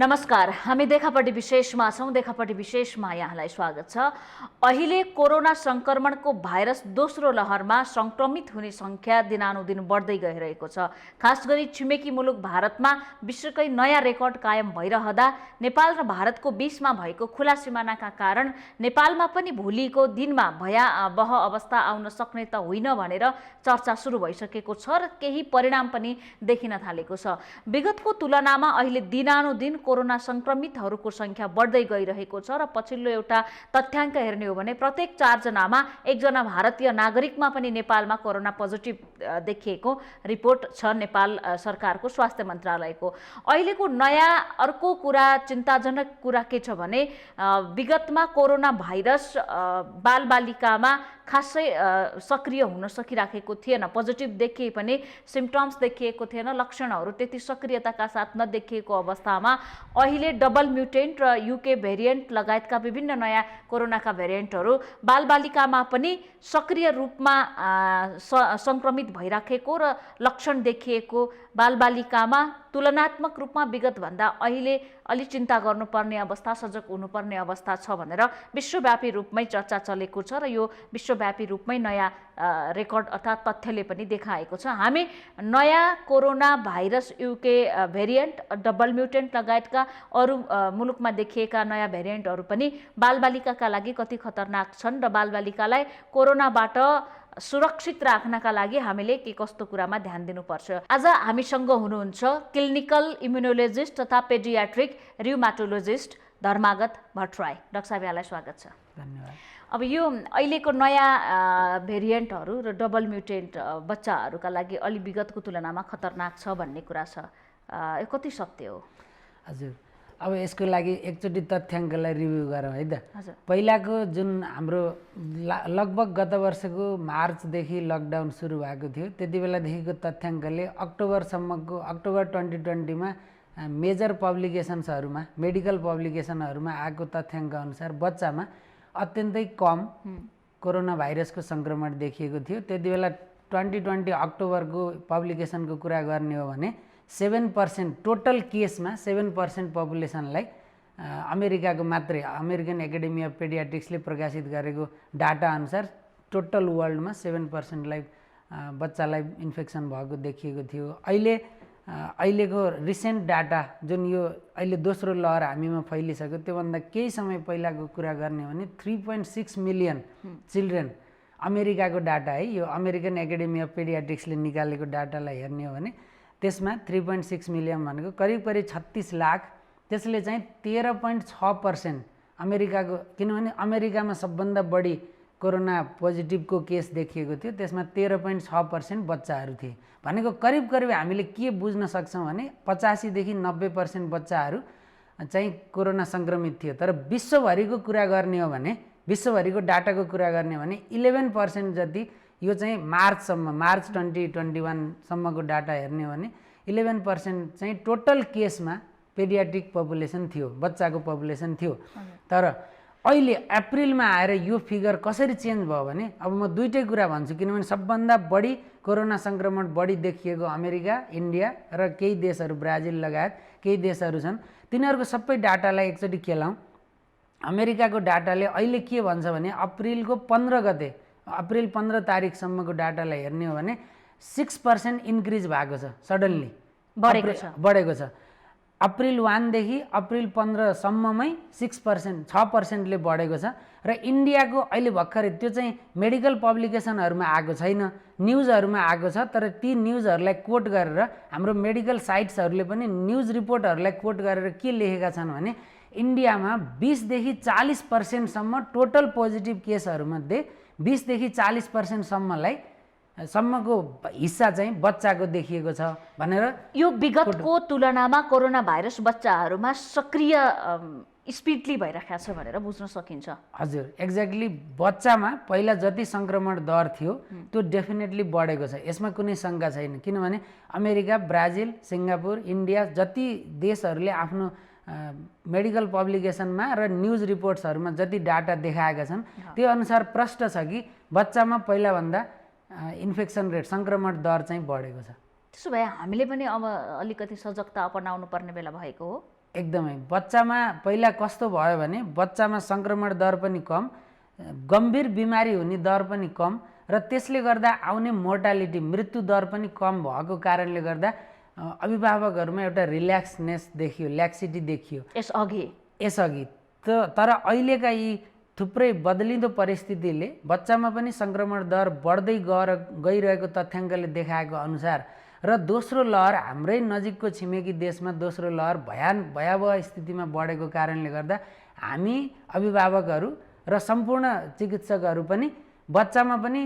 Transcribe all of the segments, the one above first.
नमस्कार, हामी देखापट्टि विशेषमा छौँ। देखापट्टि विशेषमा यहाँलाई स्वागत छ। अहिले कोरोना संक्रमणको भाइरस दोस्रो लहरमा संक्रमित हुने संख्या दिनानुदिन बढ्दै गइरहेको छ। खास गरी छिमेकी मुलुक भारतमा विश्वकै नयाँ रेकर्ड कायम भइरहँदा नेपाल र भारतको बीचमा भएको खुला सिमानाका कारण नेपालमा पनि भोलिको दिनमा भयावह अवस्था आउन सक्ने त होइन भनेर चर्चा सुरु भइसकेको छ र केही परिणाम पनि देखिन थालेको छ। विगतको तुलनामा अहिले दिनानुदिन कोरोना संक्रमितहरूको संख्या बढ्दै गइरहेको छ र पछिल्लो एउटा तथ्याङ्क हेर्ने हो भने प्रत्येक 4 जनामा एकजना भारतीय नागरिकमा पनि नेपालमा कोरोना पोजिटिभ देखिएको रिपोर्ट छ नेपाल सरकारको स्वास्थ्य मन्त्रालयको। अहिलेको नयाँ अर्को कुरा, चिन्ताजनक कुरा के छ भने विगतमा कोरोना भाइरस बालबालिकामा खासै सक्रिय हुन सकिराखेको थिएन। पोजिटिभ देखिए पनि सिम्पटम्स देखिएको थिएन, लक्षणहरू त्यति सक्रियताका साथ नदेखिएको अवस्थामा अहिले डबल म्युटेन्ट र युके भेरिएन्ट लगायतका विभिन्न नयाँ कोरोनाका भेरिएन्टहरू बालबालिकामा पनि सक्रिय रूपमा संक्रमित भइराखेको र लक्षण देखिएको बालबालिकामा तुलनात्मक रूपमा विगतभन्दा अहिले अलि चिन्ता गर्नुपर्ने अवस्था, सजग हुनुपर्ने अवस्था छ भनेर विश्वव्यापी रूपमै चर्चा चलेको छ र यो विश्वव्यापी रूपमै नयाँ रेकर्ड अर्थात् तथ्यले पनि देखाएको छ। हामी नयाँ corona virus UK variant, double mutant लगायतका अरू मुलुकमा देखिएका नयाँ भेरिएन्टहरू पनि बालबालिकाका लागि कति खतरनाक छन् र बालबालिकालाई कोरोनाबाट सुरक्षित राख्नका लागि हामीले के कस्तो कुरामा ध्यान दिनुपर्छ। आज हामीसँग हुनुहुन्छ क्लिनिकल इम्युनोलोजिस्ट तथा पेडियाट्रिक रिउमाटोलोजिस्ट धर्मागत भट्टराई। डाक्टर साहब, यहाँलाई स्वागत छ। धन्यवाद। अब यो अहिलेको नयाँ भेरिएन्टहरू र डबल म्युटेन्ट बच्चाहरूका लागि अलि विगतको तुलनामा खतरनाक छ भन्ने कुरा छ, यो कति सत्य हो? हजुर, अब यसको लागि एकचोटि तथ्याङ्कलाई रिभ्यू गरौँ है त। हजुर, पहिलाको जुन हाम्रो लगभग गत वर्षको मार्चदेखि लकडाउन सुरु भएको थियो, त्यति बेलादेखिको तथ्याङ्कले अक्टोबर 2020मा मेजर पब्लिकेसन्सहरूमा, मेडिकल पब्लिकेसनहरूमा आएको तथ्याङ्क अनुसार बच्चामा अत्यन्तै कम कोरोना भाइरसको सङ्क्रमण देखिएको थियो। त्यति बेला 2020 अक्टोबरको पब्लिकेसनको कुरा गर्ने हो भने 7% टोटल केसमा 7% पपुलेसनलाई अमेरिकाको मात्रै अमेरिकन एकाडेमी अफ पेडियाट्रिक्सले प्रकाशित गरेको डाटा अनुसार टोटल वर्ल्डमा 7%लाई बच्चालाई इन्फेक्सन भएको देखिएको थियो। अहिलेको रिसेन्ट डाटा जुन यो अहिले दोस्रो लहर हामीमा फैलिसक्यो, त्योभन्दा केही समय पहिलाको कुरा गर्ने हो भने 3.6 मिलियन चिल्ड्रेन अमेरिकाको डाटा है, यो अमेरिकन एकाडेमी अफ पेडियाट्रिक्सले निकालेको डाटालाई हेर्ने हो भने त्यसमा 3.6 मिलियन भनेको करिब 36 लाख। त्यसले चाहिँ 13.6% अमेरिकाको, किनभने अमेरिकामा सबभन्दा बढी कोरोना पोजिटिभको केस देखिएको थियो, त्यसमा 13.6% बच्चाहरू थिए। भनेको करिब हामीले के बुझ्न सक्छौँ भने 85देखि 90% बच्चाहरू चाहिँ कोरोना सङ्क्रमित थियो। तर विश्वभरिको कुरा गर्ने हो भने, विश्वभरिको डाटाको कुरा गर्ने हो भने 11% जति, यो चाहिँ मार्च 2021सम्मको डाटा हेर्ने हो भने 11% चाहिँ टोटल केसमा पेडियाट्रिक पपुलेसन थियो, बच्चाको पपुलेसन थियो। तर अहिले अप्रिलमा आएर यो फिगर कसरी चेन्ज भयो भने, अब म दुईटै कुरा भन्छु, किनभने सबभन्दा बढी कोरोना सङ्क्रमण बढी देखिएको अमेरिका, इन्डिया र केही देशहरू, ब्राजिल लगायत केही देशहरू छन्। तिनीहरूको सबै डाटालाई एकचोटि खेलाउँ। अमेरिकाको डाटाले अहिले के भन्छ भने अप्रिल 15 तारिकसम्मको डाटालाई हेर्ने हो भने 6% इन्क्रिज भएको छ, सडनली बढेको छ। अप्रिल 1 देखि अप्रिल 15सम्ममै 6%ले बढेको छ। र इन्डियाको अहिले भर्खरै, त्यो चाहिँ मेडिकल पब्लिकेसनहरूमा आएको छैन, न्युजहरूमा आएको छ। तर ती न्युजहरूलाई कोट गरेर हाम्रो मेडिकल साइट्सहरूले पनि न्युज रिपोर्टहरूलाई कोट गरेर के लेखेका छन् भने इन्डियामा 20देखि 40%सम्म टोटल पोजिटिभ केसहरूमध्ये 20देखि 40%सम्मको हिस्सा चाहिँ बच्चाको देखिएको छ भनेर। यो विगतको तुलनामा कोरोना भाइरस बच्चाहरूमा सक्रिय स्पिडली भइरहेको छ भनेर बुझ्न सकिन्छ। हजुर, एक्ज्याक्टली। बच्चामा पहिला जति सङ्क्रमण दर थियो त्यो डेफिनेटली बढेको छ, यसमा कुनै शङ्का छैन। किनभने अमेरिका, ब्राजिल, सिङ्गापुर, इन्डिया जति देशहरूले आफ्नो मेडिकल पब्लिकेसनमा र न्युज रिपोर्ट्सहरूमा जति डाटा देखाएका छन् त्यो अनुसार प्रष्ट छ कि बच्चामा पहिलाभन्दा इन्फेक्सन रेट, सङ्क्रमण दर चाहिँ बढेको छ। त्यसो भए हामीले पनि अब अलिकति सजगता अपनाउनु पर्ने बेला भएको हो। एकदमै बच्चामा पहिला कस्तो भयो भने बच्चामा सङ्क्रमण दर पनि कम, गम्भीर बिमारी हुने दर पनि कम र त्यसले गर्दा आउने मोर्टालिटी मृत्यु दर पनि कम भएको कारणले गर्दा अभिभावकहरूमा एउटा रिल्याक्सनेस देखियो, ल्याक्सिटी देखियो यसअघि। तर अहिलेका यी थुप्रै बदलिँदो परिस्थितिले बच्चामा पनि सङ्क्रमण दर बढ्दै गइरहेको तथ्याङ्कले देखाएको अनुसार र दोस्रो लहर हाम्रै नजिकको छिमेकी देशमा दोस्रो लहर भयावह स्थितिमा बढेको कारणले गर्दा हामी अभिभावकहरू र सम्पूर्ण चिकित्सकहरू पनि बच्चामा पनि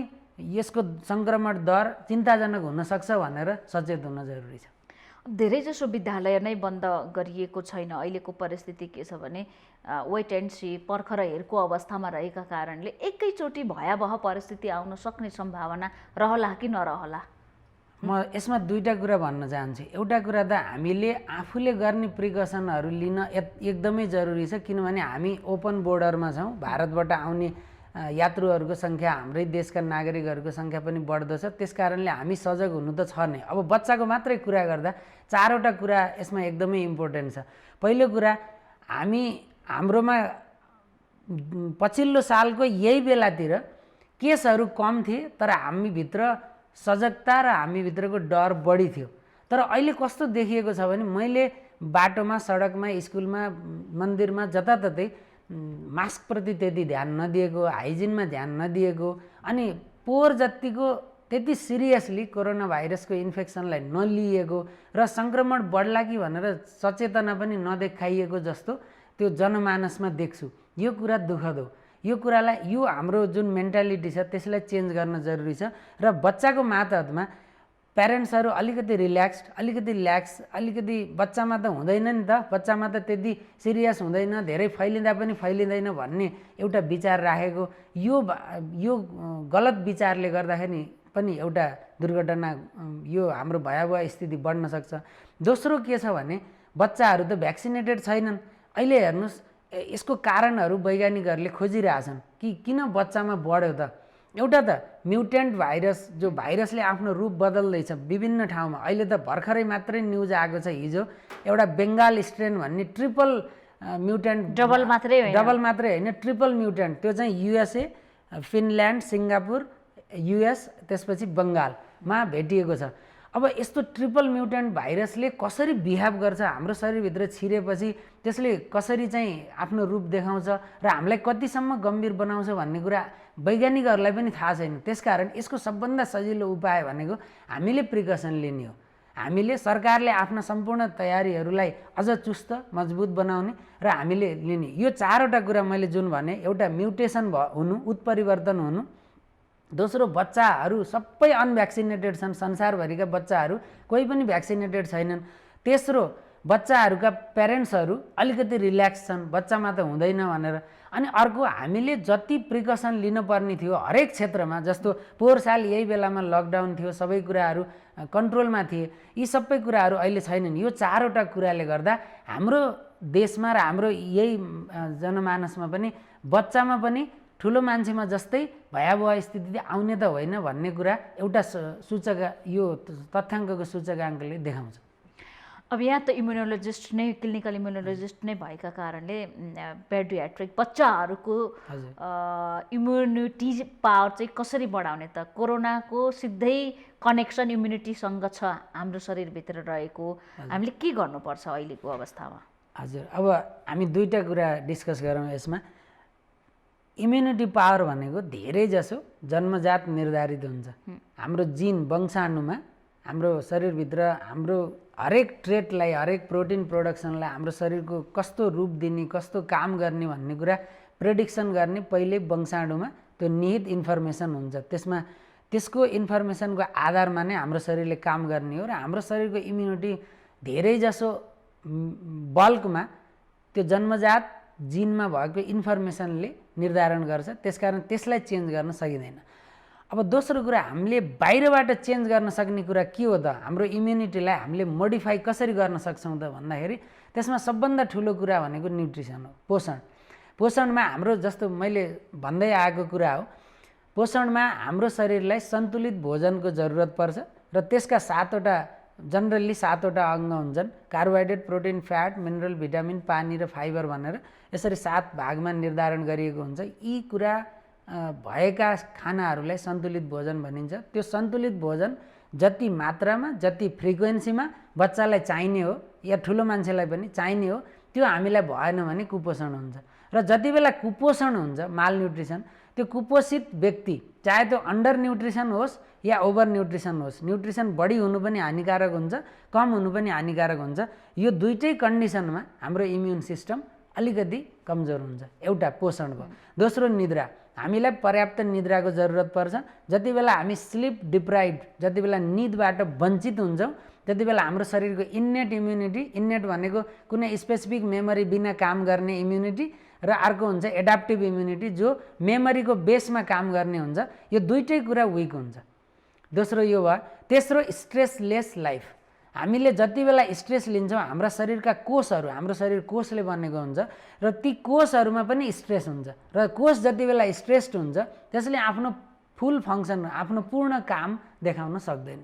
यसको सङ्क्रमण दर चिन्ताजनक हुनसक्छ भनेर सचेत हुन जरुरी छ। धेरैजसो विद्यालय नै बन्द गरिएको छैन। अहिलेको परिस्थिति के छ भने वेट एन्ड सी, पर्ख र हेरको अवस्थामा रहेका कारणले एकैचोटि भयावह परिस्थिति आउन सक्ने सम्भावना रहला कि नरहला? म यसमा दुईटा कुरा भन्न चाहन्छु। एउटा कुरा त हामीले आफूले गर्ने प्रिकसनहरू लिन एकदमै जरुरी छ, किनभने हामी ओपन बोर्डरमा छौँ। भारतबाट आउने यात्रुहरूको सङ्ख्या, हाम्रै देशका नागरिकहरूको सङ्ख्या पनि बढ्दो छ। त्यस कारणले हामी सजग हुनु त छ नै। अब बच्चाको मात्रै कुरा गर्दा 4वटा कुरा यसमा एकदमै इम्पोर्टेन्ट छ। पहिलो कुरा, हाम्रोमा पछिल्लो सालको यही बेलातिर केसहरू कम थिए, तर हामीभित्र सजगता र हामीभित्रको डर बढी थियो। तर अहिले कस्तो देखिएको छ भने मैले बाटोमा, सडकमा, स्कुलमा, मन्दिरमा जताततै मास्कप्रति त्यति ध्यान नदिएको, हाइजिनमा ध्यान नदिएको, अनि पोहोर जतिको त्यति सिरियसली कोरोना भाइरसको इन्फेक्सनलाई नलिएको र सङ्क्रमण बढ्ला कि भनेर सचेतना पनि नदेखाइएको जस्तो त्यो जनमानसमा देख्छु। यो कुरा दुःखद हो। यो हाम्रो जुन मेन्टालिटी छ त्यसलाई चेन्ज गर्न जरुरी छ र बच्चाको मातहतमा प्यारेन्ट्सहरू अलिकति रिल्याक्स्ड, अलिकति बच्चामा त हुँदैन नि त, बच्चामा त त्यति सिरियस हुँदैन, धेरै फैलिँदा पनि फैलिँदैन भन्ने एउटा विचार राखेको, यो गलत विचारले गर्दाखेरि पनि एउटा दुर्घटना, यो हाम्रो भयावह स्थिति बढ्न सक्छ। दोस्रो के छ भने बच्चाहरू त भ्याक्सिनेटेड छैनन्। अहिले हेर्नुहोस्, यसको कारणहरू वैज्ञानिकहरूले खोजिरहेछन् कि किन बच्चामा बढ्यो त। एउटा त म्युटेन्ट भाइरस, जो भाइरसले आफ्नो रूप बदल्दैछ विभिन्न ठाउँमा। अहिले त भर्खरै मात्रै न्युज आएको छ हिजो, एउटा बेङ्गाल स्ट्रेन भन्ने ट्रिपल म्युटेन्ट, डबल मात्रै होइन, ट्रिपल म्युटेन्ट, त्यो चाहिँ युएसए, फिनल्यान्ड, सिङ्गापुर, युएस, त्यसपछि बङ्गालमा भेटिएको छ। अब यस्तो ट्रिपल म्युटेन्ट भाइरसले कसरी बिहेभ गर्छ, हाम्रो शरीरभित्र छिरेपछि त्यसले कसरी चाहिँ आफ्नो रूप देखाउँछ र हामीलाई कतिसम्म गम्भीर बनाउँछ भन्ने कुरा वैज्ञानिकहरूलाई पनि थाहा छैन। त्यसकारण यसको सबभन्दा सजिलो उपाय भनेको हामीले प्रिकसन लिने हो। हामीले सरकारले आफ्ना सम्पूर्ण तयारीहरूलाई अझ चुस्त मजबुत बनाउने र हामीले लिने। यो 4वटा कुरा मैले जुन भने, एउटा म्युटेसन हुनु, उत्परिवर्तन हुनु, दोस्रो बच्चाहरू सबै अनभ्याक्सिनेटेड छन्, संसारभरिका बच्चाहरू कोही पनि भ्याक्सिनेटेड छैनन्। तेस्रो, बच्चाहरूका प्यारेन्ट्सहरू अलिकति रिल्याक्स छन्, बच्चामा त हुँदैन भनेर। अनि अर्को, हामीले जति प्रिकसन लिनुपर्ने थियो हरेक क्षेत्रमा, जस्तो पोहोर साल यही बेलामा लकडाउन थियो, सबै कुराहरू कन्ट्रोलमा थिए, यी सबै कुराहरू अहिले छैनन्। यो 4वटा कुराले गर्दा हाम्रो देशमा र हाम्रो यही जनमानसमा पनि बच्चामा पनि ठुलो मान्छेमा जस्तै भयावह स्थिति आउने त होइन भन्ने कुरा एउटा यो तथ्याङ्कको सूचकाङ्कले देखाउँछ। अब यहाँ त इम्युनोलोजिस्ट नै, क्लिनिकल इम्युनोलोजिस्ट नै भएका कारणले पेडियाट्रिक बच्चाहरूको इम्युनिटी पावर चाहिँ कसरी बढाउने त? कोरोनाको सिधै कनेक्सन इम्युनिटीसँग छ हाम्रो शरीरभित्र रहेको, हामीले के गर्नुपर्छ अहिलेको अवस्थामा? हजुर, अब हामी दुईटा कुरा डिस्कस गरौँ यसमा। इम्युनिटी पावर भनेको धेरैजसो जन्मजात निर्धारित हुन्छ। हाम्रो जिन, वंशाणुमा, हाम्रो शरीरभित्र हाम्रो हरेक ट्रेटलाई, हरेक प्रोटिन प्रोडक्सनलाई हाम्रो शरीरको कस्तो रूप दिने, कस्तो काम गर्ने भन्ने कुरा प्रेडिक्सन गर्ने पहिले वंशाणुमा त्यो निहित इन्फर्मेसन हुन्छ। त्यसको इन्फर्मेसनको आधारमा नै हाम्रो शरीरले काम गर्ने हो र हाम्रो शरीरको इम्युनिटी धेरैजसो बल्कमा त्यो जन्मजात जिनमा भएको इन्फर्मेसनले निर्धारण गर्छ। त्यसकारण त्यसलाई चेन्ज गर्न सकिँदैन। अब दोस्रो कुरा, हामीले बाहिरबाट चेन्ज गर्न सक्ने कुरा के हो त? हाम्रो इम्युनिटीलाई हामीले मोडिफाई कसरी गर्न सक्छौँ त भन्दाखेरि त्यसमा सबभन्दा ठुलो कुरा भनेको न्युट्रिसन हो, पोषणमा हाम्रो, जस्तो मैले भन्दै आएको कुरा हो, पोषणमा हाम्रो शरीरलाई सन्तुलित भोजनको जरुरत पर्छ र त्यसका 7वटा जनरली 7वटा अङ्ग हुन्छन्, carbohydrate, protein, fat, mineral, vitamin, पानी र फाइबर भनेर यसरी 7 भागमा निर्धारण गरिएको हुन्छ। यी कुरा भएका खानाहरूलाई सन्तुलित भोजन भनिन्छ। त्यो सन्तुलित भोजन जति मात्रामा, जति फ्रिक्वेन्सीमा बच्चालाई चाहिने हो या ठुलो मान्छेलाई पनि चाहिने हो, त्यो हामीलाई भएन भने कुपोषण हुन्छ। र जति बेला कुपोषण हुन्छ, मालन्युट्रिसन, त्यो कुपोषित व्यक्ति चाहे त्यो अन्डर न्युट्रिसन होस् या ओभर न्युट्रिसन होस्, न्युट्रिसन बढी हुनु पनि हानिकारक हुन्छ, कम हुनु पनि हानिकारक हुन्छ। यो दुईटै कन्डिसनमा हाम्रो इम्युन सिस्टम अलिकति कमजोर हुन्छ। एउटा पोषण भयो। दोस्रो निद्रा। हामीलाई पर्याप्त निद्राको जरुरत पर्छ। जति बेला हामी स्लिप डिप्राइभ्ड, जति बेला निदबाट वञ्चित हुन्छौँ, त्यति बेला हाम्रो शरीरको इन्नेट इम्युनिटी, इन्नेट भनेको कुनै स्पेसिफिक मेमोरी बिना काम गर्ने इम्युनिटी, र अर्को हुन्छ एडाप्टिभ इम्युनिटी जो मेमोरीको बेसमा काम गर्ने हुन्छ। यो दुईटै कुरा विक हुन्छ। दोस्रो यो भयो। तेस्रो स्ट्रेसलेस लाइफ। हामीले जति बेला स्ट्रेस लिन्छौँ, हाम्रा शरीरका कोषहरू, हाम्रो शरीर कोषले बनेको हुन्छ र ती कोषहरूमा पनि स्ट्रेस हुन्छ, र कोष जति बेला स्ट्रेस्ड हुन्छ त्यसले आफ्नो फुल फङ्सन, आफ्नो पूर्ण काम देखाउन सक्दैन।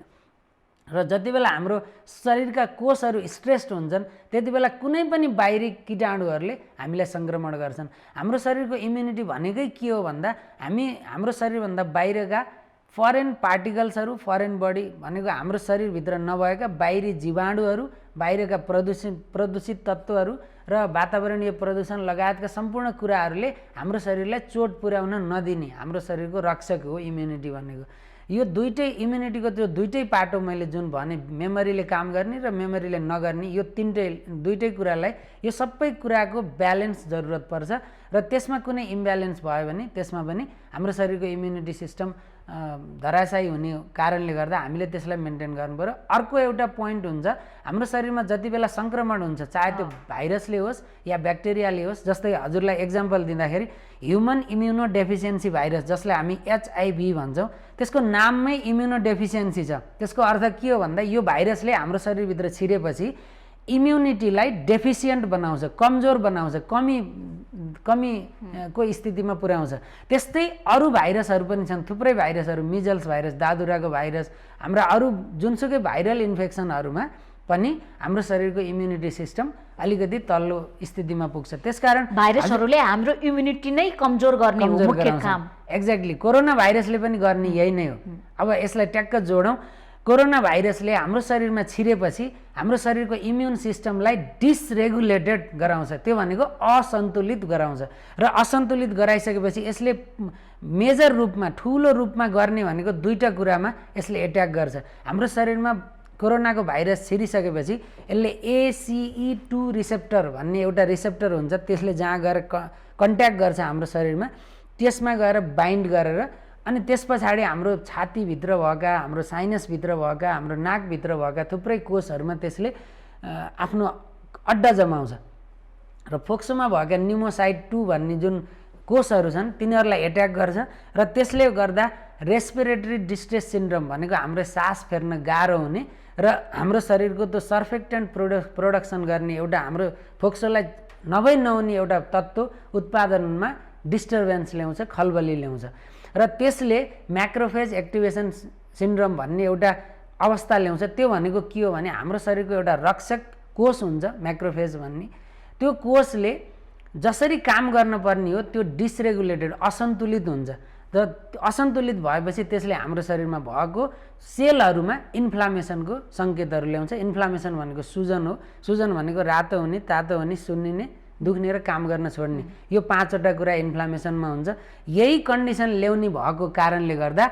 र जति बेला हाम्रो शरीरका कोषहरू स्ट्रेस्ड हुन्छन् त्यति बेला कुनै पनि बाहिरी कीटाणुहरूले हामीलाई सङ्क्रमण गर्छन्। हाम्रो शरीरको इम्युनिटी भनेकै के हो भन्दा हाम्रो शरीरभन्दा बाहिरका फरेन पार्टिकल्सहरू, फरेन बडी भनेको हाम्रो शरीरभित्र नभएका बाहिरी जीवाणुहरू, बाहिरका प्रदूषित तत्त्वहरू र वातावरणीय प्रदूषण लगायतका सम्पूर्ण कुराहरूले हाम्रो शरीरलाई चोट पुर्याउन नदिने हाम्रो शरीरको रक्षक हो इम्युनिटी भनेको। यो दुईटै इम्युनिटीको त्यो दुईटै पाटो मैले जुन भने, मेमोरीले काम गर्ने र मेमोरीले नगर्ने, यो दुईटै कुरालाई, यो सबै कुराको ब्यालेन्स जरुरत पर्छ। र त्यसमा कुनै इम्ब्यालेन्स भयो भने त्यसमा पनि हाम्रो शरीरको इम्युनिटी सिस्टम धराशायी हुने कारणले गर्दा हामीले त्यसलाई मेन्टेन गर्नु पर्यो। अर्को एउटा पोइन्ट हुन्छ, हाम्रो शरीरमा जति बेला सङ्क्रमण हुन्छ, चाहे त्यो भाइरसले होस् या ब्याक्टेरियाले होस्, जस्तै हजुरलाई एक्जाम्पल दिँदाखेरि ह्युमन इम्युनो डेफिसियन्सी भाइरस, जसलाई हामी HIV भन्छौँ, त्यसको नाममै इम्युनो डेफिसियन्सी छ। त्यसको अर्थ के हो भन्दा यो भाइरसले हाम्रो शरीरभित्र छिरेपछि इम्युनिटीलाई डेफिसियन्ट बनाउँछ, कमजोर बनाउँछ, कमीको स्थितिमा पुर्याउँछ। त्यस्तै अरू भाइरसहरू पनि छन्, थुप्रै भाइरसहरू, मिजल्स भाइरस, दादुराको भाइरस, हाम्रा अरू जुनसुकै भाइरल इन्फेक्सनहरूमा पनि हाम्रो शरीरको इम्युनिटी सिस्टम अलिकति तल्लो स्थितिमा पुग्छ। त्यसकारण भाइरसहरूले हाम्रो इम्युनिटी नै कमजोर गर्ने हो मुख्य काम। एक्ज्याक्टली, कोरोना भाइरसले पनि गर्ने यही नै हो। अब यसलाई ट्याक्क जोडौँ। कोरोना भाइरसले हाम्रो शरीरमा छिरेपछि हाम्रो शरीरको इम्युन सिस्टमलाई डिसरेगुलेटेड गराउँछ, त्यो भनेको असन्तुलित गराउँछ। र असन्तुलित गराइसकेपछि यसले मेजर रूपमा, ठुलो रूपमा गर्ने भनेको दुईटा कुरामा यसले एट्याक गर्छ। हाम्रो शरीरमा कोरोनाको भाइरस छिरिसकेपछि यसले ACE2 रिसेप्टर भन्ने एउटा रिसेप्टर हुन्छ, त्यसले जहाँ गएर कन्ट्याक्ट गर्छ हाम्रो शरीरमा, त्यसमा गएर बाइन्ड गरेर अनि त्यस पछाडि हाम्रो छातीभित्र भएका, हाम्रो साइनसभित्र भएका, हाम्रो नाकभित्र भएका थुप्रै कोषहरूमा त्यसले आफ्नो अड्डा जमाउँछ। र फोक्सोमा भएका न्युमोसाइड 2 भन्ने जुन कोषहरू छन् तिनीहरूलाई एट्याक गर्छ र त्यसले गर्दा रेस्पिरेटरी डिस्ट्रेस सिन्ड्रोम भनेको हाम्रो सास फेर्न गाह्रो हुने र हाम्रो शरीरको त्यो सर्फेक्टेन्ट प्रोडक्सन गर्ने एउटा हाम्रो फोक्सोलाई नहुने एउटा तत्त्व उत्पादनमा डिस्टर्बेन्स ल्याउँछ, खलबली ल्याउँछ। र त्यसले म्याक्रोफेज एक्टिभेसन सिन्ड्रोम भन्ने एउटा अवस्था ल्याउँछ। त्यो भनेको के हो भने हाम्रो शरीरको एउटा रक्षक कोष हुन्छ म्याक्रोफेज भन्ने, त्यो कोषले जसरी काम गर्न पर्ने हो त्यो डिसरेगुलेटेड, असन्तुलित हुन्छ। र असन्तुलित भएपछि त्यसले हाम्रो शरीरमा भएको सेलहरूमा इन्फ्लामेसनको सङ्केतहरू ल्याउँछ। इन्फ्लामेसन भनेको सुजन हो। सुजन भनेको रातो हुने, तातो हुने, सुन्निने, दुख्ने र काम गर्न छोड्ने। यो 5वटा कुरा इन्फ्लामेसनमा हुन्छ। यही कन्डिसन ल्याउने भएको कारणले गर्दा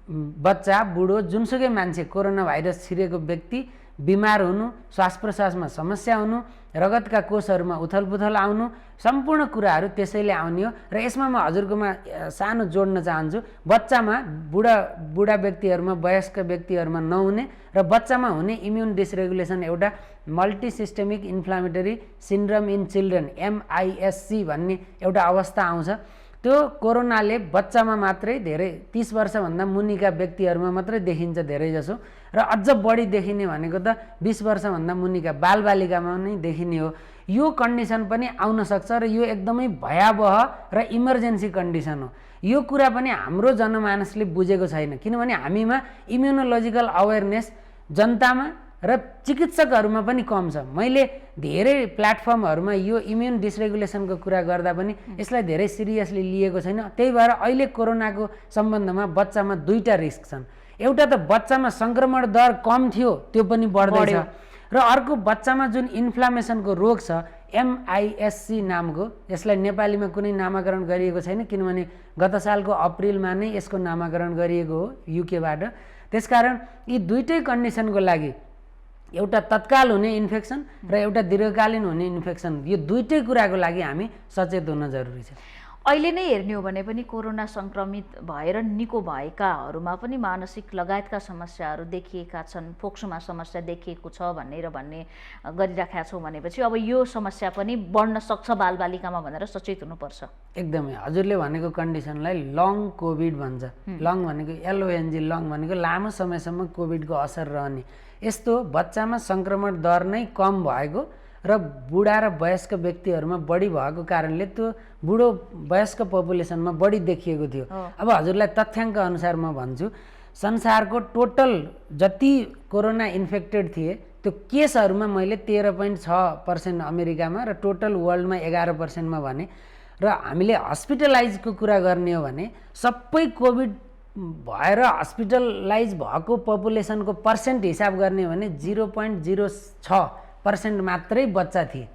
बच्चा, बुढो, जुनसुकै मान्छे कोरोना भाइरस छिरेको व्यक्ति बिमार हुनु, श्वास प्रश्वासमा समस्या हुनु, रगतका कोषहरूमा उथलपुथल आउनु, सम्पूर्ण कुराहरू त्यसैले आउने हो। र यसमा म हजुरकोमा सानो जोड्न चाहन्छु, बच्चामा, बुढा व्यक्तिहरूमा, वयस्क व्यक्तिहरूमा नहुने र बच्चामा हुने इम्युन डिसरेगुलेसन एउटा multisystemic inflammatory syndrome in children, MISC भन्ने एउटा अवस्था आउँछ। त्यो कोरोनाले बच्चामा मात्रै धेरै 30 वर्षभन्दा मुनिका व्यक्तिहरूमा मात्रै देखिन्छ धेरै जसो, र अझ बढी देखिने भनेको त 20 वर्षभन्दा मुनिका बालबालिकामा नै देखिने हो। यो कन्डिसन पनि आउन सक्छ र यो एकदमै भयावह र इमर्जेन्सी कन्डिसन हो। यो कुरा पनि हाम्रो जनमानसले बुझेको छैन, किनभने हामीमा इम्युनोलोजिकल अवेरनेस जनतामा र चिकित्सकहरूमा पनि कम छ। मैले धेरै प्लेटफर्महरूमा यो इम्युन डिसरेगुलेसनको कुरा गर्दा पनि यसलाई धेरै सिरियसली लिएको छैन। त्यही भएर अहिले कोरोनाको सम्बन्धमा बच्चामा दुईटा रिस्क छन्। एउटा त बच्चामा सङ्क्रमण दर कम थियो, त्यो पनि बढ्दैछ, र अर्को बच्चामा जुन इन्फ्लामेसनको रोग छ MIS-C नामको, यसलाई नेपालीमा कुनै नामाकरण गरिएको छैन किनभने गत सालको अप्रिलमा नै यसको नामाकरण गरिएको हो युकेबाट। त्यसकारण यी दुईटै कन्डिसनको लागि एउटा तत्काल हुने इन्फेक्सन र एउटा दीर्घकालीन हुने इन्फेक्सन, यो दुईटै कुराको लागि हामी सचेत हुन जरुरी छ। अहिले नै हेर्ने हो भने पनि कोरोना सङ्क्रमित भएर निको भएकाहरूमा पनि मानसिक लगायतका समस्याहरू देखिएका छन्, फोक्सोमा समस्या देखिएको छ भन्ने गरिराखेका छौँ भनेपछि अब यो समस्या पनि बढ्न सक्छ बालबालिकामा भनेर सचेत हुनुपर्छ। एकदमै हजुरले भनेको कन्डिसनलाई लङ कोभिड भन्छ। लङ भनेको LONG, लङ भनेको लामो समयसम्म कोभिडको असर रहने। यस्तो बच्चामा सङ्क्रमण दर नै कम भएको र बुढा र वयस्क व्यक्तिहरूमा बढी भएको कारणले त्यो बुढो वयस्क पपुलेसनमा बढी देखिएको थियो। अब हजुरलाई तथ्याङ्क अनुसार म भन्छु, संसारको टोटल जति कोरोना इन्फेक्टेड थिए त्यो केसहरूमा मैले 13.6% अमेरिकामा र टोटल वर्ल्डमा 11%मा भने, र हामीले हस्पिटलाइजको कुरा गर्ने हो भने सबै कोभिड भएर हस्पिटलाइज भएको पपुलेसनको पर्सेन्ट हिसाब गर्ने हो भने 0.06% मात्रै बच्चा थिए।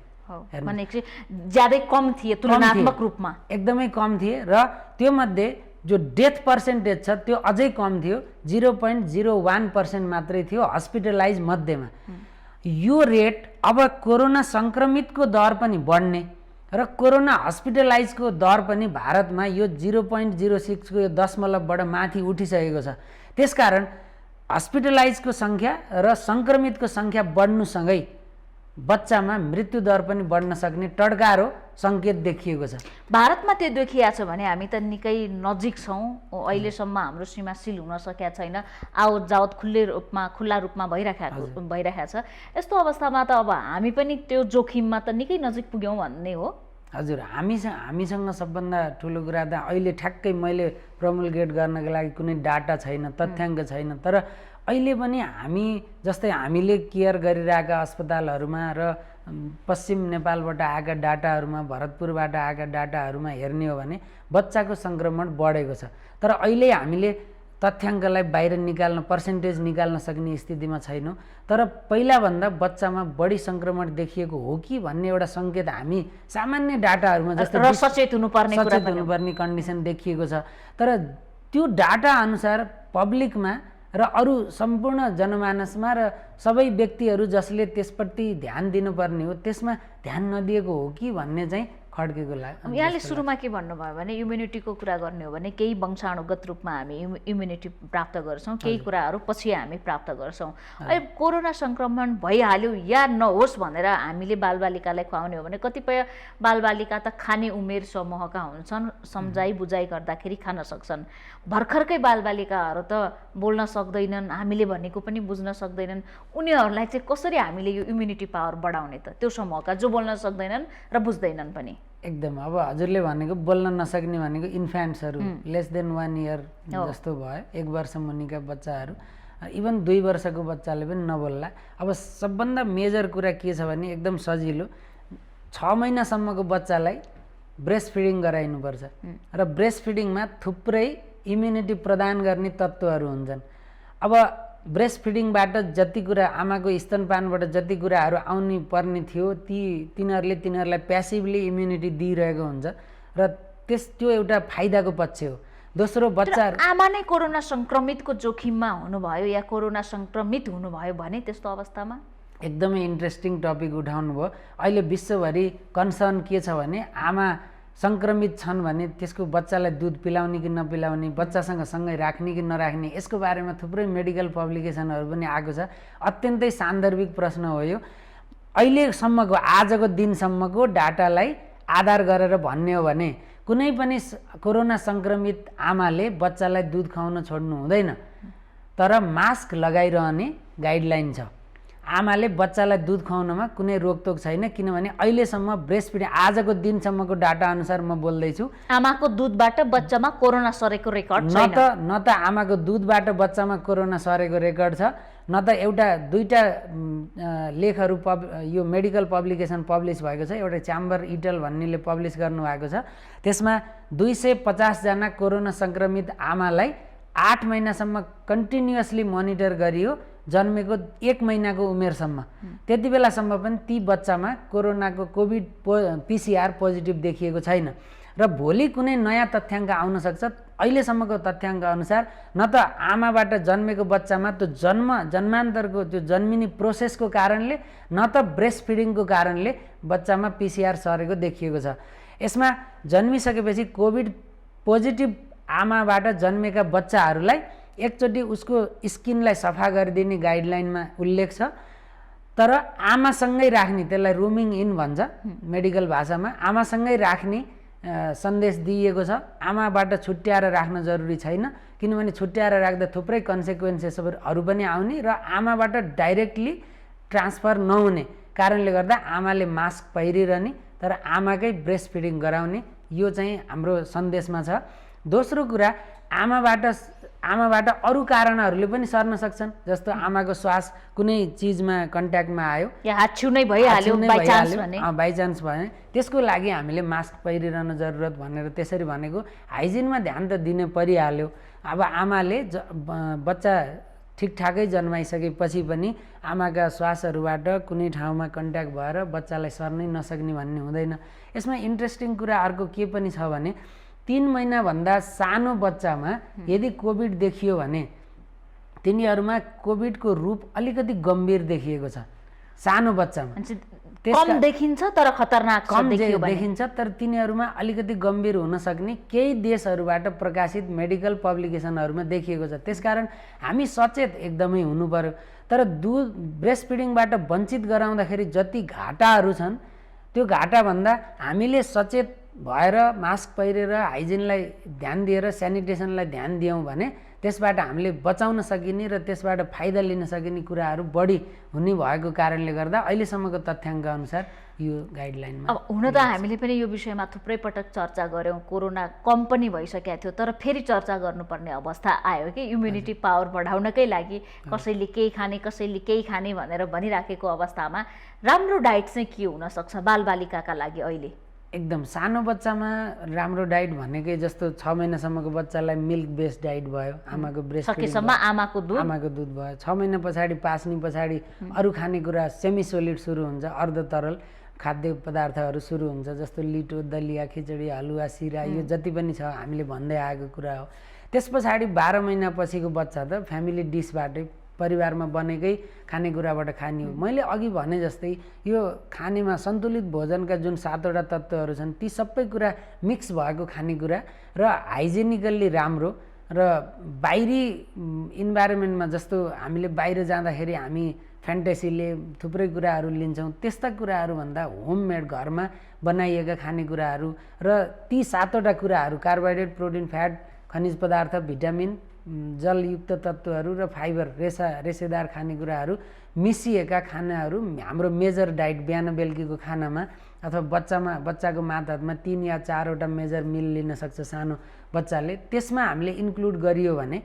भनेपछि ज्यादै कम थिए तुलनात्मक रूपमा, एकदमै कम थिए। र त्यो मध्ये जो डेथ पर्सेन्टेज छ त्यो अझै कम थियो, 0.01% मात्रै थियो हस्पिटलाइज मध्येमा। यो रेट अब कोरोना सङ्क्रमितको दर पनि बढ्ने र कोरोना हस्पिटलाइजको दर पनि भारतमा यो 0.06 को यो दशमलवबाट माथि उठिसकेको छ। त्यसकारण हस्पिटलाइजको सङ्ख्या र सङ्क्रमितको सङ्ख्या बढ्नुसँगै बच्चामा मृत्यु दर पनि बढ्न सक्ने टड्कारो सङ्केत देखिएको छ। भारतमा त्यो देखिया छ भने हामी त निकै नजिक छौँ। अहिलेसम्म हाम्रो सीमा सिल हुन सकेका छैन, आवत जावत खुल्ला रूपमा भइरहेको छ। यस्तो अवस्थामा त अब हामी पनि त्यो जोखिममा त निकै नजिक पुग्यौँ भन्ने हो। हजुर, हामीसँग सबभन्दा ठुलो कुरा त अहिले ठ्याक्कै मैले प्रमुलगेट गर्नको लागि कुनै डाटा छैन, तथ्याङ्क छैन, तर अहिले पनि हामी जस्तै हामीले केयर गरिरहेका अस्पतालहरूमा र पश्चिम नेपालबाट आएका डाटाहरूमा, भरतपुरबाट आएका डाटाहरूमा हेर्ने हो भने बच्चाको सङ्क्रमण बढेको छ। तर अहिले हामीले तथ्याङ्कलाई बाहिर निकाल्न, पर्सेन्टेज निकाल्न सक्ने स्थितिमा छैनौँ। तर पहिलाभन्दा बच्चामा बढी सङ्क्रमण देखिएको हो कि भन्ने एउटा सङ्केत हामी सामान्य डाटाहरूमा जस्तै सचेत हुनुपर्ने कन्डिसन देखिएको छ। तर त्यो डाटा अनुसार पब्लिकमा र अरू सम्पूर्ण जनमानसमा र सबै व्यक्तिहरू जसले त्यसप्रति ध्यान दिनुपर्ने हो त्यसमा ध्यान नदिएको हो कि भन्ने चाहिँ खड्केको लाग्छ। यहाँले सुरुमा के भन्नुभयो भने इम्युनिटीको कुरा गर्ने हो भने केही वंशाणुगत रूपमा हामी इम्युनिटी प्राप्त गर्छौँ, केही कुराहरू पछि हामी प्राप्त गर्छौँ। अहिले कोरोना सङ्क्रमण भइहाल्यो या नहोस् भनेर हामीले बालबालिकालाई खुवाउने हो भने कतिपय बालबालिका त खाने उमेर समूहका हुन्छन्, सम्झाइ बुझाइ गर्दाखेरि खान सक्छन्। भर्खरकै बालबालिकाहरू त बोल्न सक्दैनन्, हामीले भनेको पनि बुझ्न सक्दैनन्। उनीहरूलाई चाहिँ कसरी हामीले यो इम्युनिटी पावर बढाउने त, त्यो समूहका जो बोल्न सक्दैनन् र बुझ्दैनन् पनि? एकदम, अब हजुरले भनेको बोल्न नसक्ने भनेको इन्फ्यान्ट्सहरू लेस देन 1 इयर जस्तो भयो, 1 वर्ष मुनिका बच्चाहरू, इभन 2 वर्षको बच्चाले पनि नबोल्ला। अब सबभन्दा मेजर कुरा के छ भने एकदम सजिलो, 6 महिनासम्मको बच्चालाई ब्रेस्ट फिडिङ गराइनुपर्छ र ब्रेस्ट फिडिङमा थुप्रै इम्युनिटी प्रदान गर्ने तत्त्वहरू हुन्छन्। अब ब्रेस्ट फिडिङबाट जति कुरा आमाको स्तनपानबाट जति कुराहरू आउनु पर्ने थियो तिनीहरूलाई प्यासिभली इम्युनिटी दिइरहेको हुन्छ र त्यो एउटा फाइदाको पक्ष हो। दोस्रो, बच्चा आमा नै कोरोना सङ्क्रमितको जोखिममा हुनुभयो या कोरोना सङ्क्रमित हुनुभयो भने त्यस्तो अवस्थामा एकदमै इन्ट्रेस्टिङ टपिक उठाउनु भयो। अहिले विश्वभरि कन्सर्न के छ भने आमा सङ्क्रमित छन् भने त्यसको बच्चालाई दुध पिलाउने कि नपिलाउने, बच्चासँग सँगै राख्ने कि नराख्ने, यसको बारेमा थुप्रै मेडिकल पब्लिकेसनहरू पनि आएको छ। अत्यन्तै सान्दर्भिक प्रश्न हो यो। अहिलेसम्मको आजको दिनसम्मको डाटालाई आधार गरेर भन्ने हो भने कुनै पनि कोरोना सङ्क्रमित आमाले बच्चालाई दुध खुवाउन छोड्नु हुँदैन, तर मास्क लगाइरहने गाइडलाइन छ। आमाले बच्चालाई दुध खुवाउनमा कुनै रोकटोक छैन, किनभने अहिलेसम्म ब्रेस्ट फिडिङ आजको दिनसम्मको डाटा अनुसार म बोल्दैछु, आमाको दुधबाट बच्चामा कोरोना सरेको रेकर्ड छैन। न त आमाको दुधबाट बच्चामा कोरोना सरेको रेकर्ड छ, न त एउटा दुईटा लेखहरू यो मेडिकल पब्लिकेसन पब्लिस भएको छ। एउटा च्याम्बर इटल भन्नेले पब्लिस गर्नुभएको छ, त्यसमा 250 जना कोरोना सङ्क्रमित आमालाई 8 महिनासम्म कन्टिन्युअसली मोनिटर गरियो, जन्मेको 1 महिनाको उमेरसम्म। त्यति बेलासम्म पनि ती बच्चामा कोरोनाको कोभिड PCR पोजिटिभ देखिएको छैन। र भोलि कुनै नयाँ तथ्याङ्क आउन सक्छ। अहिलेसम्मको तथ्याङ्क अनुसार न त आमाबाट जन्मेको बच्चामा त्यो जन्मान्तरको त्यो जन्मिने प्रोसेसको कारणले न त ब्रेस्ट फिडिङको कारणले बच्चामा PCR सरेको देखिएको छ। यसमा जन्मिसकेपछि कोभिड पोजिटिभ आमाबाट जन्मेका बच्चाहरूलाई एकचोटि उसको स्किनलाई सफा गरिदिने गाइडलाइनमा उल्लेख छ। तर आमासँगै राख्ने, त्यसलाई रुमिङ इन भन्छ मेडिकल भाषामा, आमासँगै राख्ने सन्देश दिइएको छ। आमाबाट छुट्याएर राख्न जरुरी छैन, किनभने छुट्याएर राख्दा थुप्रै कन्सिक्वेन्सेसहरू पनि आउने र आमाबाट डाइरेक्टली ट्रान्सफर नहुने कारणले गर्दा आमाले मास्क पहिरिरहने तर आमाकै ब्रेस्ट फिडिङ गराउने, यो चाहिँ हाम्रो सन्देशमा छ। दोस्रो कुरा, आमाबाट अरू कारणहरूले पनि सर्न सक्छन्, जस्तो आमाको श्वास कुनै चिजमा कन्ट्याक्टमा आयो या हात छुनै भइहाल्यो बाइचान्स भने त्यसको लागि हामीले मास्क पहिरिरहन जरुरत भनेर त्यसरी भनेको। हाइजिनमा ध्यान त दिनै परिहाल्यो। अब आमाले बच्चा ठिकठाकै जन्माइसकेपछि पनि आमाका श्वासहरूबाट कुनै ठाउँमा कन्ट्याक्ट भएर बच्चालाई सर्नै नसक्ने भन्ने हुँदैन। यसमा इन्ट्रेस्टिङ कुरा अर्को के पनि छ भने 3 महिनाभन्दा सानो बच्चामा यदि कोभिड देखियो भने तिनीहरूमा कोभिडको रूप अलिकति गम्भीर देखिएको छ। सानो बच्चामा कम देखिन्छ तर खतरनाक देखिन्छ, तर तिनीहरूमा अलिकति गम्भीर हुन सक्ने केही देशहरूबाट प्रकाशित मेडिकल पब्लिकेसनहरूमा देखिएको छ। त्यसकारण हामी सचेत एकदमै हुनु पर्यो। तर ब्रेस्ट फिडिङबाट वञ्चित गराउँदाखेरि जति घाटाहरू छन् त्यो घाटाभन्दा हामीले सचेत भएर मास्क पहिरेर हाइजिनलाई ध्यान दिएर सेनिटेसनलाई ध्यान दियौँ भने त्यसबाट हामीले बचाउन सकिने र त्यसबाट फाइदा लिन सकिने कुराहरू बढी हुने भएको कारणले गर्दा अहिलेसम्मको तथ्याङ्क अनुसार यो गाइडलाइनमा। अब हुन त हामीले पनि यो विषयमा थुप्रै पटक चर्चा गऱ्यौँ, कोरोना कम पनि भइसकेको थियो, तर फेरि चर्चा गर्नुपर्ने अवस्था आयो कि इम्युनिटी पावर बढाउनकै लागि कसैले केही खाने कसैले केही खाने भनेर भनिराखेको अवस्थामा राम्रो डाइट चाहिँ के हुनसक्छ बालबालिकाका लागि अहिले? एकदम सानो बच्चामा राम्रो डाइट भनेकै जस्तो 6 महिनासम्मको बच्चालाई मिल्क बेस्ड डाइट भयो, आमाको ब्रेस्ट सकेसम्म आमाको दुध भयो। 6 महिना पछाडि पास्ने पछाडि अरू खानेकुरा सेमी सोलिड सुरु हुन्छ, अर्ध तरल खाद्य पदार्थहरू सुरु हुन्छ, जस्तो लिटो, दलिया, खिचडी, हलुवा, सिरा, यो जति पनि छ हामीले भन्दै आएको कुरा हो। त्यस पछाडि 12 महिनापछिको बच्चा त फ्यामिली डिसबाटै परिवारमा बनेकै खानेकुराबाट खाने हो। मैले अघि भने जस्तै यो खानेमा सन्तुलित भोजनका जुन 7वटा तत्त्वहरू छन् ती सबै कुरा मिक्स भएको खानेकुरा र हाइजेनिकल्ली राम्रो र बाहिरी इन्भाइरोमेन्टमा जस्तो हामीले बाहिर जाँदाखेरि हामी फ्यान्टेसीले थुप्रै कुराहरू लिन्छौँ, त्यस्ता कुराहरूभन्दा होममेड घरमा बनाइएका खानेकुराहरू र ती 7वटा कुराहरू कार्बोहाइड्रेट, प्रोटिन, फ्याट, खनिज पदार्थ, भिटामिन, जलयुक्त तत्त्वहरू र फाइबर, रेसेदार खानेकुराहरू मिसिएका खानाहरू हाम्रो मेजर डाइट बिहान बेलुकीको खानामा अथवा बच्चाको मातहतमा 3 या 4वटा मेजर मिल लिन सक्छ सानो बच्चाले। त्यसमा हामीले इन्क्लुड गरियो भने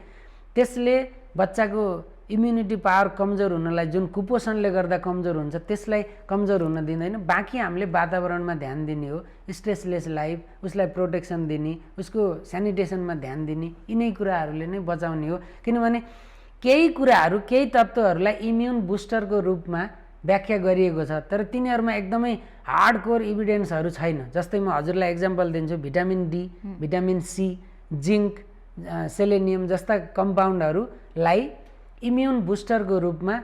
त्यसले बच्चाको इम्युनिटी पावर कमजोर हुनलाई, जुन कुपोषणले गर्दा कमजोर हुन्छ त्यसलाई कमजोर हुन दिँदैन। बाँकी हामीले वातावरणमा ध्यान दिने हो, स्ट्रेसलेस लाइफ, उसलाई प्रोटेक्सन दिने, उसको सेनिटेसनमा ध्यान दिने, यिनै कुराहरूले नै बचाउने हो। किनभने केही कुराहरू, केही तत्त्वहरूलाई इम्युन बुस्टरको रूपमा व्याख्या गरिएको छ तर तिनीहरूमा एकदमै हार्डकोर इभिडेन्सहरू छैन। जस्तै म हजुरलाई एक्जाम्पल दिन्छु, vitamin D, vitamin C, zinc, selenium जस्ता कम्पाउन्डहरूलाई इम्युन बुस्टरको रूपमा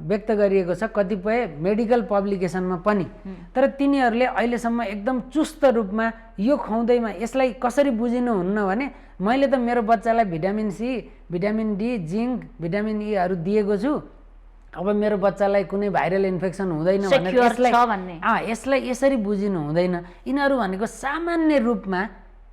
व्यक्त गरिएको छ कतिपय मेडिकल पब्लिकेसनमा पनि। तर तिनीहरूले अहिलेसम्म एकदम चुस्त रूपमा यो खुवाउँदैमा यसलाई कसरी बुझिनुहुन्न भने मैले त मेरो बच्चालाई vitamin C, vitamin D, zinc, vitamin ईहरू दिएको छु, अब मेरो बच्चालाई कुनै भाइरल इन्फेक्सन हुँदैन भनेर यसलाई यसरी बुझिनु हुँदैन। यिनीहरू भनेको सामान्य रूपमा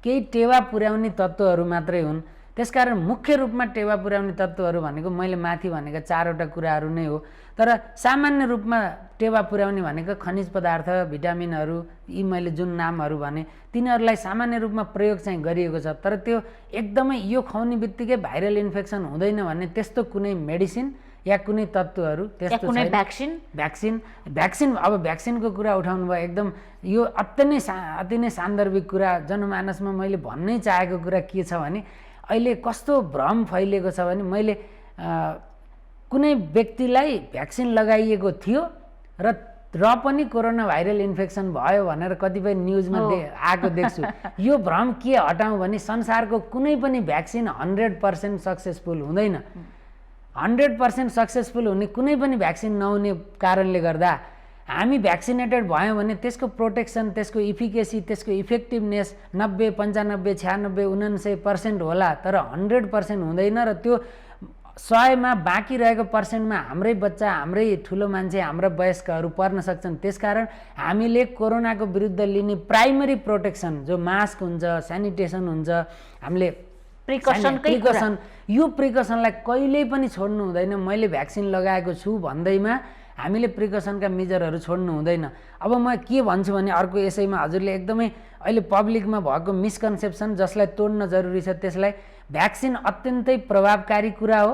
केही टेवा पुर्याउने तत्त्वहरू मात्रै हुन्। त्यसकारण मुख्य रूपमा टेवा पुर्याउने तत्त्वहरू भनेको मैले माथि भनेका 4वटा कुराहरू नै हो। तर सामान्य रूपमा टेवा पुर्याउने भनेको खनिज पदार्थ, भिटामिनहरू, यी मैले जुन नामहरू भने तिनीहरूलाई सामान्य रूपमा प्रयोग चाहिँ गरिएको छ। तर त्यो एकदमै यो खुवाउने बित्तिकै भाइरल इन्फेक्सन हुँदैन भन्ने त्यस्तो कुनै मेडिसिन या कुनै तत्त्वहरू या त्यस्तो कुनै छैन। भ्याक्सिन अब भ्याक्सिनको कुरा उठाउनु भयो, एकदम यो अति नै सान्दर्भिक कुरा। जनमानसमा मैले भन्नै चाहेको कुरा के छ भने अहिले कस्तो भ्रम फैलिएको छ भने मैले कुनै व्यक्तिलाई भ्याक्सिन लगाइएको थियो र पनि कोरोना भाइरल इन्फेक्सन भयो भनेर कतिपय न्युजमा आएको देख्छु। यो भ्रम के हटाउँ भने संसारको कुनै पनि भ्याक्सिन 100% सक्सेसफुल हुँदैन। 100% सक्सेसफुल हुने कुनै पनि भ्याक्सिन नहुने कारणले गर्दा हामी भ्याक्सिनेटेड भयौँ भने त्यसको प्रोटेक्सन, त्यसको इफिकेसी, त्यसको इफेक्टिभनेस 90, 95, 96, 99% होला, तर 100% हुँदैन। र त्यो 100मा बाँकी रहेको पर्सेन्टमा हाम्रै बच्चा, हाम्रै ठुलो मान्छे, हाम्रा वयस्कहरू पर्न सक्छन्। त्यसकारण हामीले कोरोनाको विरुद्ध लिने प्राइमरी प्रोटेक्सन जो मास्क हुन्छ, सेनिटेसन हुन्छ, हामीले प्रिकसन, यो प्रिकसनलाई कहिल्यै पनि छोड्नु हुँदैन। मैले भ्याक्सिन लगाएको छु भन्दैमा हामीले प्रिकसनका मेजरहरू छोड्नु हुँदैन। अब म के भन्छु भने अर्को यसैमा हजुरले एकदमै अहिले पब्लिकमा भएको मिसकन्सेप्सन जसलाई तोड्न जरुरी छ त्यसलाई, भ्याक्सिन अत्यन्तै प्रभावकारी कुरा हो,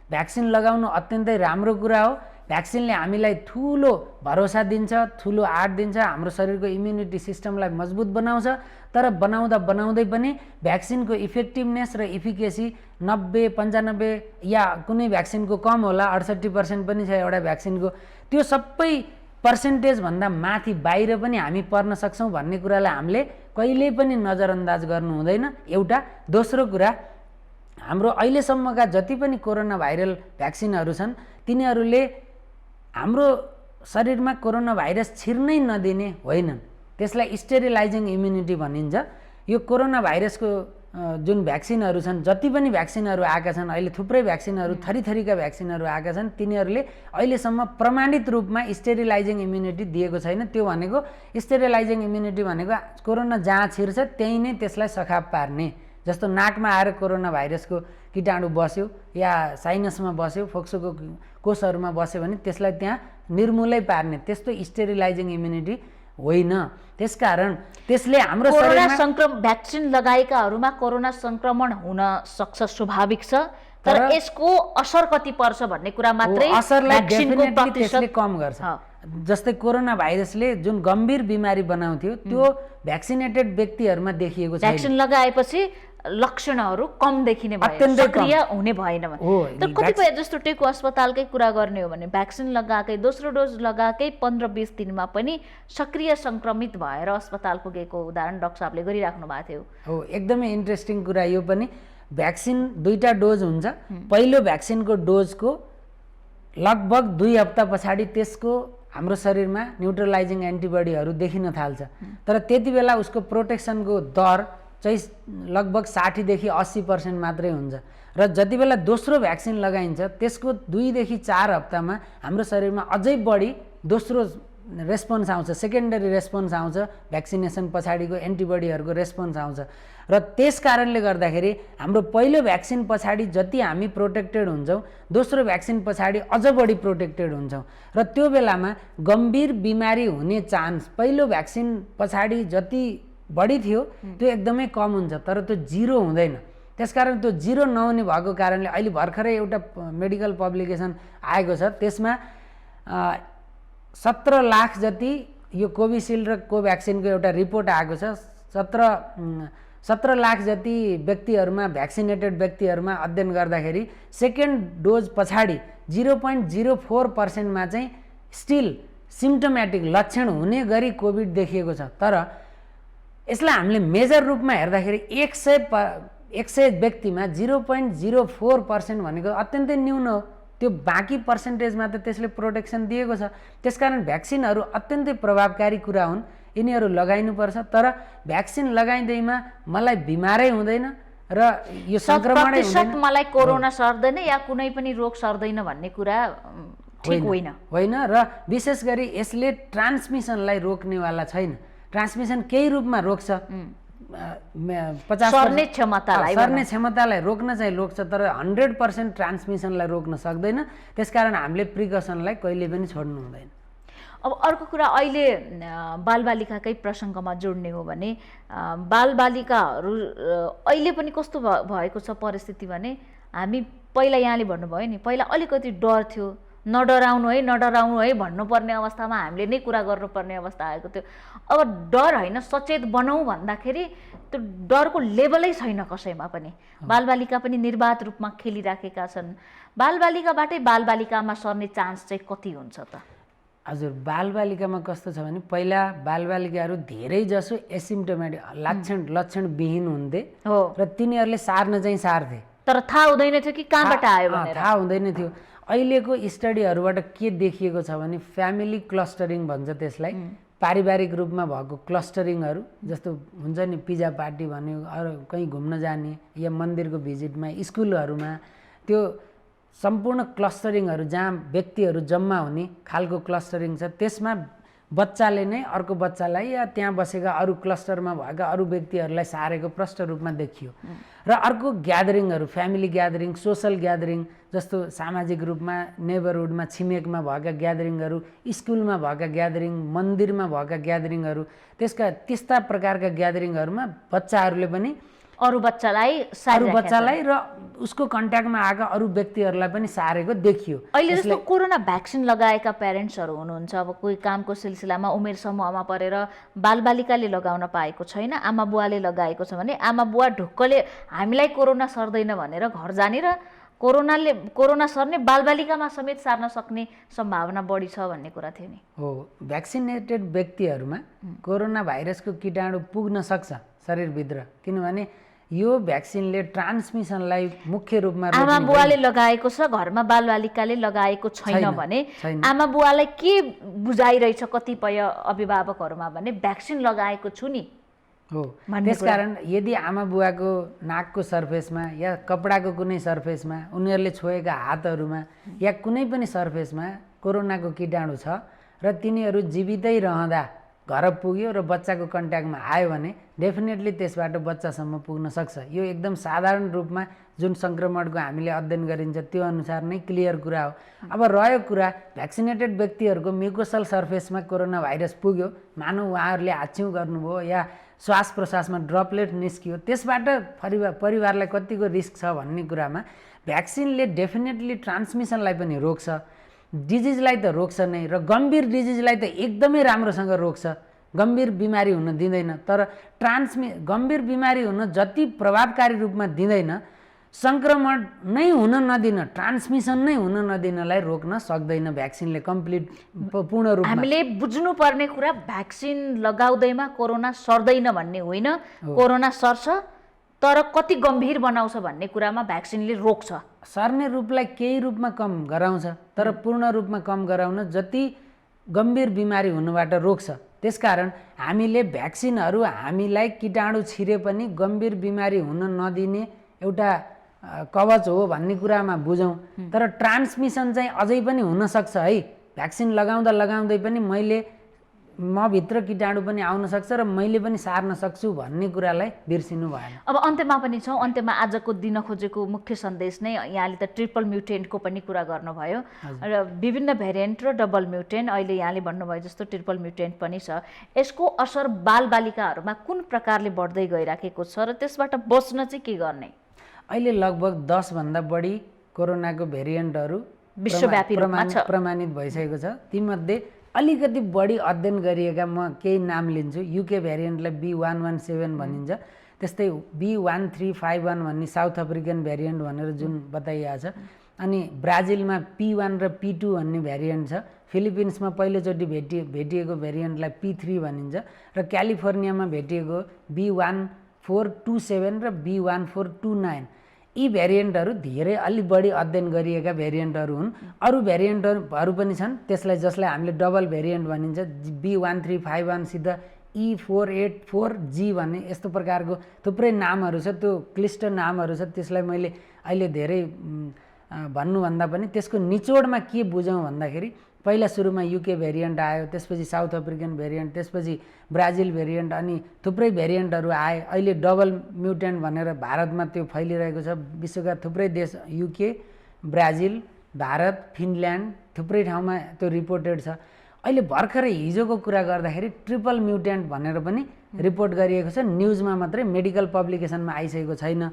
भ्याक्सिन लगाउनु अत्यन्तै राम्रो कुरा हो। भ्याक्सिनले हामीलाई ठुलो भरोसा दिन्छ, ठुलो आँट दिन्छ, हाम्रो शरीरको इम्युनिटी सिस्टमलाई मजबुत बनाउँछ। तर बनाउँदै पनि भ्याक्सिनको इफेक्टिभनेस र इफिकेसी 90, 95 या कुनै भ्याक्सिनको कम होला, 68% पनि छ एउटा भ्याक्सिनको। त्यो सबै पर्सेन्टेजभन्दा माथि बाहिर पनि हामी पर्न सक्छौँ भन्ने कुरालाई हामीले कहिल्यै पनि नजरअन्दाज गर्नु हुँदैन। एउटा दोस्रो कुरा, हाम्रो अहिलेसम्मका जति पनि कोरोना भाइरल भ्याक्सिनहरू छन् तिनीहरूले हाम्रो शरीरमा कोरोना भाइरस छिर्नै नदिने होइनन्। त्यसलाई स्टेरिलाइजिङ इम्युनिटी भनिन्छ। यो कोरोना भाइरसको जुन भ्याक्सिनहरू छन्, जति पनि भ्याक्सिनहरू आएका छन् अहिले, थुप्रै भ्याक्सिनहरू, थरीथरीका भ्याक्सिनहरू आएका छन्, तिनीहरूले अहिलेसम्म प्रमाणित रूपमा स्टेरिलाइजिङ इम्युनिटी दिएको छैन। त्यो भनेको स्टेरिलाइजिङ इम्युनिटी भनेको कोरोना जहाँ छिर्छ त्यहीँ नै त्यसलाई सखाप पार्ने। जस्तो नाकमा आएर कोरोना भाइरसको कीटाणु बस्यो या साइनसमा बस्यो, फोक्सोको कोषहरूमा बस्यो भने त्यसलाई त्यहाँ निर्मूलै पार्ने, त्यस्तो स्टेरिलाइजिङ इम्युनिटी होइन। त्यसकारण त्यसले हाम्रो शरीरमा भ्याक्सिन लगाएकाहरूमा कोरोना संक्रमण हुन सक्छ, स्वाभाविक छ। तर यसको असर कति पर्छ भन्ने कुरा मात्रै असरलाई डेफिनेटली त्यसले कम गर्छ। जस्तै कोरोना भाइरसले जुन गम्भीर बिमारी बनाउँथ्यो त्यो भ्याक्सिनेटेड व्यक्तिहरूमा देखिएको छैन। भ्याक्सिन लगाएपछि लक्षणहरू कम देखिने भयो, सक्रिय हुने भएन भने। तर कतिपय जस्तो टेकु अस्पतालकै कुरा गर्ने हो भने भ्याक्सिन लगाएकै, दोस्रो डोज लगाएकै 15-20 दिनमा पनि सक्रिय संक्रमित भएर अस्पताल पुगेको उदाहरण डाक्टर साहबले गरिराख्नु भएको थियो। हो, एकदमै इन्ट्रेस्टिङ कुरा यो पनि। भ्याक्सिन 2टा डोज हुन्छ। पहिलो भ्याक्सिनको डोजको लगभग 2 हप्ता पछाडि त्यसको हाम्रो शरीरमा न्युट्रलाइजिङ एन्टिबडीहरू देखिन थाल्छ। तर त्यति बेला उसको प्रोटेक्सनको दर चाहिँ लगभग 60 देखि 80% मात्रै हुन्छ। र जति बेला दोस्रो भ्याक्सिन लगाइन्छ त्यसको 2 देखि 4 हप्तामा हाम्रो शरीरमा अझै बढी दोस्रो रेस्पोन्स आउँछ, सेकेन्डरी रेस्पोन्स आउँछ, भ्याक्सिनेसन पछाडिको एन्टिबडीहरूको रेस्पोन्स आउँछ। र त्यस कारणले गर्दाखेरि हाम्रो पहिलो भ्याक्सिन पछाडि जति हामी प्रोटेक्टेड हुन्छौँ, दोस्रो भ्याक्सिन पछाडि अझ बढी प्रोटेक्टेड हुन्छौँ। र त्यो बेलामा गम्भीर बिमारी हुने चान्स पहिलो भ्याक्सिन पछाडि जति बढी थियो त्यो एकदमै कम हुन्छ, तर त्यो जिरो हुँदैन। त्यसकारण त्यो जिरो नहुने भएको कारणले अहिले भर्खरै एउटा मेडिकल पब्लिकेसन आएको छ, त्यसमा 17 लाख जति यो कोभिसिल्ड र कोभ्याक्सिनको एउटा रिपोर्ट आएको छ। 17 लाख जति व्यक्तिहरूमा, भ्याक्सिनेटेड व्यक्तिहरूमा अध्ययन गर्दाखेरि सेकेन्ड डोज पछाडि 0.04%मा चाहिँ स्टिल सिम्टोमेटिक लक्षण हुने गरी कोभिड देखिएको छ। तर यसलाई हामीले मेजर रूपमा हेर्दाखेरि 100 व्यक्तिमा 0.04% भनेको अत्यन्तै न्यून हो। त्यो बाँकी पर्सेन्टेजमा त त्यसले प्रोटेक्सन दिएको छ। त्यसकारण भ्याक्सिनहरू अत्यन्तै प्रभावकारी कुरा हुन्, यिनीहरू लगाइनुपर्छ। तर भ्याक्सिन लगाइँदैमा मलाई बिमारै हुँदैन र यो सङ्क्रमणै हुँदैन, मलाई कोरोना सर्दैन या कुनै पनि रोग सर्दैन भन्ने कुरा ठिक होइन। र विशेष गरी यसले ट्रान्समिसनलाई रोक्नेवाला छैन। ट्रान्समिसन केही रूपमा रोक्छ, 50% सर्ने क्षमतालाई रोक्न चाहिँ रोक्छ, तर 100% ट्रान्समिसनलाई रोक्न सक्दैन। त्यसकारण हामीले प्रिकसनलाई कहिले पनि छोड्नु हुँदैन। अब अर्को कुरा, अहिले बालबालिकाकै प्रसङ्गमा जोड्ने हो भने बालबालिकाहरू अहिले पनि कस्तो भएको छ परिस्थिति भने हामी पहिला यहाँले भन्नुभयो नि पहिला अलिकति डर थियो, नडराउनु है भन्नुपर्ने अवस्थामा हामीले नै कुरा गर्नुपर्ने अवस्था आएको थियो। अब डर होइन सचेत बनाऊ भन्दाखेरि त्यो डरको लेभलै छैन कसैमा पनि। बालबालिका पनि निर्वाध रूपमा खेलिराखेका छन्। बालबालिकाबाटै बालबालिकामा सर्ने चान्स चाहिँ कति हुन्छ त? हजुर, बालबालिकामा कस्तो छ भने पहिला बालबालिकाहरू धेरै जसो एसिम्टोमेटिक लक्षणविहीन हुन्थे र तिनीहरूले सार्न चाहिँ सार्थे, तर थाहा हुँदैन थियो कि कहाँबाट आयो भनेर। थाहा हुँदैन थियो। अहिलेको स्टडीहरूबाट के देखिएको छ भने फ्यामिली क्लस्टरिङ भन्छ त्यसलाई, पारिवारिक रूपमा भएको क्लस्टरिङहरू, जस्तो हुन्छ नि पिज्जा पार्टी भन्यो, अरू कहीँ घुम्न जाने या मन्दिरको भिजिटमा, स्कुलहरूमा, त्यो सम्पूर्ण क्लस्टरिङहरू जहाँ व्यक्तिहरू जम्मा हुने खालको क्लस्टरिङ छ, त्यसमा बच्चाले नै अर्को बच्चालाई या त्यहाँ बसेका अरू क्लस्टरमा भएका अरू व्यक्तिहरूलाई सारेको प्रष्ट रूपमा देखियो। र अर्को ग्यादरिङहरू, फ्यामिली ग्यादरिङ, सोसल ग्यादरिङ, जस्तो सामाजिक रूपमा नेबरहुडमा छिमेकमा भएका ग्यादरिङहरू, स्कुलमा भएका ग्यादरिङ, मन्दिरमा भएका ग्यादरिङहरू, त्यस्ता प्रकारका ग्यादरिङहरूमा बच्चाहरूले पनि अरू बच्चालाई र उसको कन्ट्याक्टमा आएका अरू व्यक्तिहरूलाई पनि सारेको देखियो। अहिले जस्तो कोरोना भ्याक्सिन लगाएका प्यारेन्ट्सहरू हुनुहुन्छ, अब कोही कामको सिलसिलामा उमेर समूहमा परेर बालबालिकाले लगाउन पाएको छैन, आमा बुवाले लगाएको छ भने आमा बुवा ढुक्कले हामीलाई कोरोना सर्दैन भनेर घर जाने र कोरोना सर्ने बालबालिकामा समेत सार्न सक्ने सम्भावना बढी छ भन्ने कुरा थियो नि। हो, भ्याक्सिनेटेड व्यक्तिहरूमा कोरोना भाइरसको कीटाणु पुग्न सक्छ शरीरभित्र, किनभने यो भ्याक्सिनले ट्रान्समिसनलाई मुख्य रूपमा आमा बुवाले लगाएको छ, घरमा बालबालिकाले लगाएको छैन भने आमा बुवालाई के बुझाइरहेछ कतिपय अभिभावकहरूमा भने भ्याक्सिन लगाएको छु नि हो। त्यसकारण यदि आमा बुवाको नाकको सर्फेसमा या कपडाको कुनै सर्फेसमा, उनीहरूले छोएका हातहरूमा या कुनै पनि सर्फेसमा कोरोनाको कीटाणु छ र तिनीहरू जीवितै रहँदा घर पुग्यो र बच्चाको कन्ट्याक्टमा आयो भने डेफिनेटली त्यसबाट बच्चासम्म पुग्न सक्छ। यो एकदम साधारण रूपमा जुन सङ्क्रमणको हामीले अध्ययन गरिन्छ त्यो अनुसार नै क्लियर कुरा हो। अब रह्यो कुरा भ्याक्सिनेटेड व्यक्तिहरूको म्युकोसल सर्फेसमा कोरोना भाइरस पुग्यो, मानौँ उहाँहरूले हाच्छिउँ गर्नुभयो या श्वास प्रश्वासमा ड्रपलेट निस्कियो, त्यसबाट परिवारलाई कतिको रिस्क छ भन्ने कुरामा भ्याक्सिनले डेफिनेटली ट्रान्समिसनलाई पनि रोक्छ, डिजिजलाई त रोक्छ नै, र गम्भीर डिजिजलाई त एकदमै राम्रोसँग रोक्छ, गम्भीर बिमारी हुन दिँदैन। तर गम्भीर बिमारी हुन जति प्रभावकारी रूपमा दिँदैन, सङ्क्रमण नै हुन नदिन, ट्रान्समिसन नै हुन नदिनलाई रोक्न सक्दैन भ्याक्सिनले कम्प्लिट पूर्ण रूपमा। हामीले बुझ्नुपर्ने कुरा भ्याक्सिन लगाउँदैमा कोरोना सर्दैन भन्ने होइन, कोरोना सर्छ तर कति गम्भीर बनाउँछ भन्ने कुरामा भ्याक्सिनले रोक्छ। सर्ने रूपलाई केही रूपमा कम गराउँछ, तर पूर्ण रूपमा कम गराउन जति गम्भीर बिमारी हुनुबाट रोक्छ। त्यसकारण हामीले भ्याक्सिनहरू हामीलाई कीटाणु छिरे पनि गम्भीर बिमारी हुन नदिने एउटा कवच हो भन्ने कुरामा बुझौँ। तर ट्रान्समिसन चाहिँ अझै पनि हुनसक्छ है, भ्याक्सिन लगाउँदै पनि मभित्र कीटाणु पनि आउन सक्छ र मैले पनि सार्न सक्छु भन्ने कुरालाई बिर्सिनु भएन। अब अन्त्यमा पनि छौँ, अन्त्यमा आजको दिन खोजेको मुख्य सन्देश नै यहाँले त ट्रिपल म्युटेन्टको पनि कुरा गर्नुभयो र विभिन्न भेरिएन्ट र डबल म्युटेन्ट, अहिले यहाँले भन्नुभयो जस्तो ट्रिपल म्युटेन्ट पनि छ। यसको असर बालबालिकाहरूमा कुन प्रकारले बढ्दै गइराखेको छ र त्यसबाट बच्न चाहिँ के गर्ने? अहिले लगभग 10 भन्दा बढी कोरोनाको भेरिएन्टहरू विश्वव्यापी रूपमा प्रमाणित भइसकेको छ। तीमध्ये अलिकति बढी अध्ययन गरिएका म केही नाम लिन्छु। युके भेरिएन्टलाई B117 भनिन्छ, त्यस्तै B1351 भन्ने साउथ अफ्रिकन भेरिएन्ट भनेर जुन बताइएको छ। अनि ब्राजिलमा P1 र P2 भन्ने भेरिएन्ट छ। फिलिपिन्समा पहिलोचोटि भेटिएको भेरिएन्टलाई P3 भनिन्छ र क्यालिफोर्नियामा भेटिएको B1427 र B1429। यी भेरिएन्टहरू धेरै अलि बढी अध्ययन गरिएका भेरिएन्टहरू हुन्। अरू भेरिएन्टहरू पनि छन् जसलाई हामीले डबल भेरिएन्ट भनिन्छ, B1351 सित E484G भन्ने यस्तो प्रकारको थुप्रै नामहरू छ, त्यो क्लिष्ट नामहरू छ। त्यसलाई मैले अहिले धेरै भन्नुभन्दा पनि त्यसको निचोडमा के बुझौँ भन्दाखेरि पहिला सुरुमा युके भेरिएन्ट आयो, त्यसपछि साउथ अफ्रिकन भेरिएन्ट, त्यसपछि ब्राजिल भेरिएन्ट, अनि थुप्रै भेरिएन्टहरू आए। अहिले डबल म्युटेन्ट भनेर भारतमा त्यो फैलिरहेको छ। विश्वका थुप्रै देश, युके, ब्राजिल, भारत, फिनल्यान्ड, थुप्रै ठाउँमा त्यो रिपोर्टेड छ। अहिले भर्खरै हिजोको कुरा गर्दाखेरि ट्रिपल म्युटेन्ट भनेर पनि रिपोर्ट गरिएको छ, न्युजमा मात्रै, मेडिकल पब्लिकेसनमा आइसकेको छैन।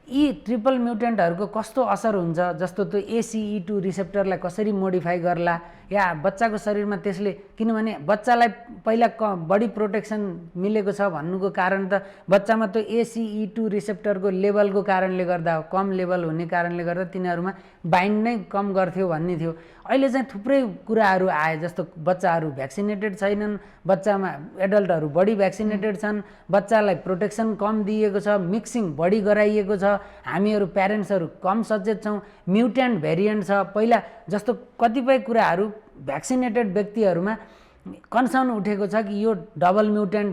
यी ट्रिपल म्युटेन्टहरूको कस्तो असर हुन्छ, जस्तो त्यो ACE2 रिसेप्टरलाई कसरी मोडिफाई गर्ला, या बच्चाको शरीरमा त्यसले, किनभने बच्चालाई पहिला बढी प्रोटेक्सन मिलेको छ भन्नुको कारण त बच्चामा त्यो ACE2 रिसेप्टरको लेभलको कारणले गर्दा हो, कम लेभल हुने कारणले गर्दा तिनीहरूमा बाइन्ड नै कम गर्थ्यो भन्ने थियो। अहिले चाहिँ थुप्रै कुराहरू आए, जस्तो बच्चाहरू भ्याक्सिनेटेड छैनन्, बच्चामा एडल्टहरू बढी भ्याक्सिनेटेड छन्, बच्चालाई प्रोटेक्सन कम दिएको छ, मिक्सिङ बढी गराइएको छ, हामीहरू प्यारेन्ट्सहरू कम सचेत छौँ, म्युटेन्ट भेरिएन्ट छ। पहिला जस्तो कतिपय कुराहरू भ्याक्सिनेटेड व्यक्तिहरूमा कन्सर्न उठेको छ कि यो डबल म्युटेन्ट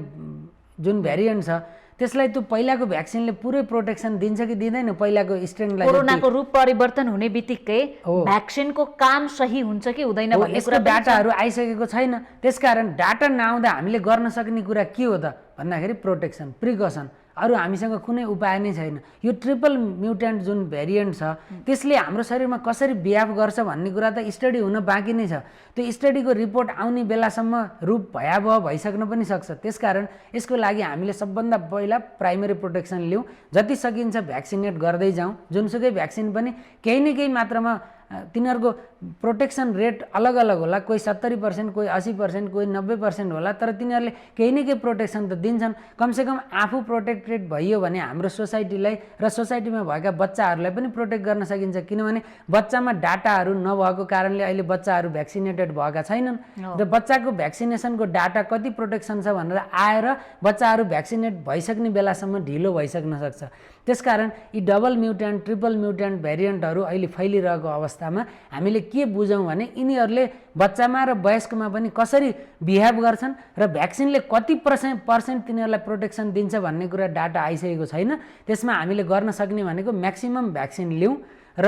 जुन भेरिएन्ट छ त्यसलाई त्यो पहिलाको भ्याक्सिनले पुरै प्रोटेक्सन दिन्छ कि दिँदैन, पहिलाको स्ट्रेनलाई। कोरोनाको रूप परिवर्तन हुने बित्तिकै भ्याक्सिनको काम सही हुन्छ कि हुँदैन भन्ने कुरा डाटाहरू आइसकेको छैन। त्यसकारण डाटा नआउँदा हामीले गर्न सक्ने कुरा के हो त भन्दाखेरि प्रोटेक्सन, प्रिकसन, अरू हामीसँग कुनै उपाय नै छैन। यो ट्रिपल म्युटेन्ट जुन भेरिएन्ट छ त्यसले हाम्रो शरीरमा कसरी बिहेभ गर्छ भन्ने कुरा त स्टडी हुन बाँकी नै छ। त्यो स्टडीको रिपोर्ट आउने बेलासम्म रूप भयावह भइसक्न पनि सक्छ। त्यसकारण यसको लागि हामीले सबभन्दा पहिला प्राइमेरी प्रोटेक्सन लिउँ, जति सकिन्छ भ्याक्सिनेट गर्दै जाउँ। जुनसुकै भ्याक्सिन पनि केही न केही मात्रामा तिनीहरूको प्रोटेक्सन रेट अलग अलग होला, कोही 70%, कोही 80%, कोही 90% होला, तर तिनीहरूले केही न केही प्रोटेक्सन त दिन्छन्। कमसेकम आफू प्रोटेक्टेड भइयो भने हाम्रो सोसाइटीलाई र सोसाइटीमा भएका बच्चाहरूलाई पनि प्रोटेक्ट गर्न सकिन्छ। किनभने बच्चामा डाटाहरू नभएको कारणले अहिले बच्चाहरू भ्याक्सिनेटेड भएका छैनन् र बच्चाको भ्याक्सिनेसनको डाटा कति प्रोटेक्सन छ भनेर आएर बच्चाहरू भ्याक्सिनेट भइसक्ने बेलासम्म ढिलो भइसक्न सक्छ। त्यसकारण यी डबल म्युटेन्ट, ट्रिपल म्युटेन्ट भेरिएन्टहरू अहिले फैलिरहेको अवस्थामा हामीले के बुझौँ भने यिनीहरूले बच्चामा र वयस्कमा पनि कसरी बिहेभ गर्छन् र भ्याक्सिनले कति पर्सेन्ट तिनीहरूलाई प्रोटेक्सन दिन्छ भन्ने कुरा डाटा आइसकेको छैन। त्यसमा हामीले गर्न सक्ने भनेको म्याक्सिमम भ्याक्सिन लिउँ र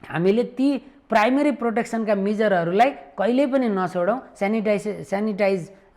हामीले ती प्राइमेरी प्रोटेक्सनका मेजरहरूलाई कहिल्यै पनि नछोडौँ।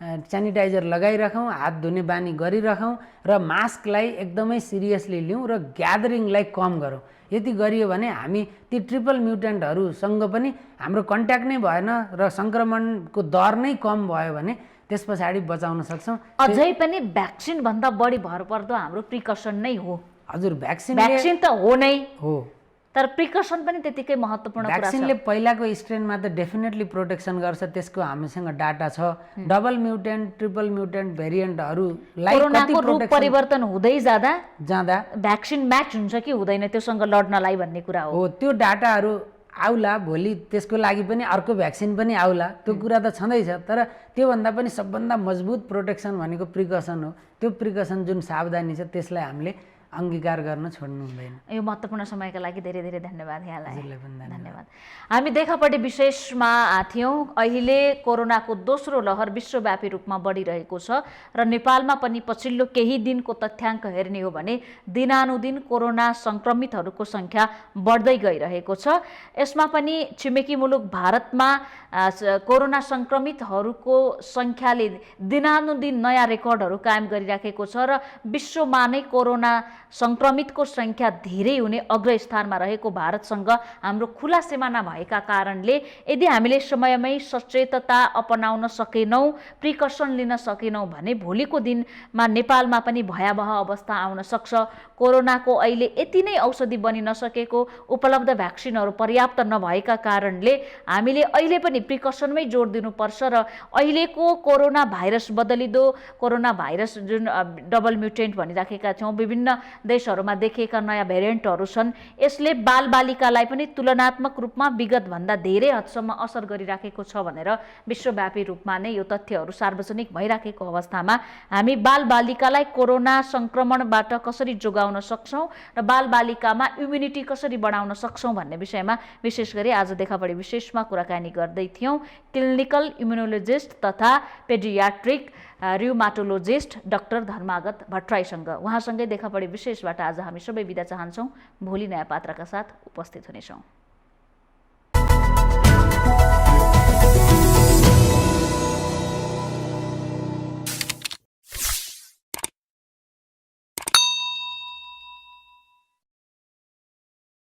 सेनिटाइजर लगाइराखौँ, हात धुने बानी गरिराखौँ र मास्कलाई एकदमै सिरियसली लिउँ र ग्यादरिङलाई कम गरौँ। यति गरियो भने हामी ती ट्रिपल म्युटेन्टहरूसँग पनि हाम्रो कन्ट्याक्ट नै भएन र सङ्क्रमणको दर नै कम भयो भने त्यस पछाडि बचाउन सक्छौँ। अझै पनि भ्याक्सिन भन्दा बढी भरपर्दो हाम्रो प्रिकसन नै हो। हजुर, भ्याक्सिन त हो नै हो, तर प्रिकसन पनि त्यतिकै महत्त्वपूर्ण कुरा छ। भ्याक्सिनले पहिलाको स्ट्रेनमा त डेफिनेटली प्रोटेक्सन गर्छ, त्यसको हामीसँग डाटा छ। डबल म्युटेन्ट, ट्रिपल म्युटेन्ट भेरिएन्टहरूलाई कोरोनाको रूप परिवर्तन हुँदै जाँदा भ्याक्सिन म्याच हुन्छ कि हुँदैन त्योसँग लड्नलाई भन्ने कुरा हो। त्यो डाटाहरू आउला, भोलि त्यसको लागि पनि अर्को भ्याक्सिन पनि आउला, त्यो कुरा त छँदैछ। तर त्योभन्दा पनि सबभन्दा मजबुत प्रोटेक्सन भनेको प्रिकसन हो। त्यो प्रिकसन जुन सावधानी छ त्यसलाई हामीले अंगीकार गर्न छोड्नु हुँदैन। यो महत्त्वपूर्ण समयका लागि धेरै धेरै धन्यवाद यहाँलाई। धन्यवाद। हामी देखापट्टि विशेषमा थियौँ। अहिले कोरोनाको दोस्रो लहर विश्वव्यापी रूपमा बढिरहेको छ र नेपालमा पनि पछिल्लो केही दिनको तथ्याङ्क हेर्ने हो भने दिनानुदिन कोरोना सङ्क्रमितहरूको सङ्ख्या बढ्दै गइरहेको छ। यसमा पनि छिमेकी मुलुक भारतमा कोरोना सङ्क्रमितहरूको सङ्ख्याले दिनानुदिन नयाँ रेकर्डहरू कायम गरिराखेको छ र विश्वमा नै कोरोना सङ्क्रमितको सङ्ख्या धेरै हुने अग्रस्थानमा रहेको भारतसँग हाम्रो खुला सिमाना भएका कारणले यदि हामीले समयमै सचेतता अपनाउन सकेनौँ, प्रिकसन लिन सकेनौँ भने भोलिको दिनमा नेपालमा पनि भयावह अवस्था आउन सक्छ। कोरोनाको अहिले यति नै औषधि बनि नसकेको, उपलब्ध भ्याक्सिनहरू पर्याप्त नभएका कारणले हामीले अहिले पनि प्रिकसनमै जोड दिनुपर्छ र अहिलेको कोरोना भाइरस बदलिदो कोरोना भाइरस जुन डबल म्युटेन्ट भनिराखेका छौँ, विभिन्न देशहरूमा देखिएका नयाँ भेरिएन्टहरू छन्, यसले बालबालिकालाई पनि तुलनात्मक रूपमा विगतभन्दा धेरै हदसम्म असर गरिराखेको छ भनेर विश्वव्यापी रूपमा नै यो तथ्यहरू सार्वजनिक भइराखेको अवस्थामा हामी बालबालिकालाई कोरोना सङ्क्रमणबाट कसरी जोगाउन सक्छौँ र बालबालिकामा इम्युनिटी कसरी बढाउन सक्छौँ भन्ने विषयमा विशेष गरी आज देखापडी विशेषमा कुराकानी गर्दै थियौँ क्लिनिकल इम्युनोलोजिस्ट तथा पेडियाट्रिक र्युमाटोलोजिस्ट डाक्टर धर्मागत भट्टराईसँग। उहाँसँगै देखापडी विशेषबाट आज हामी सबै बिदा चाहन्छौँ। भोलि नयाँ पात्रका साथ उपस्थित हुनेछौँ।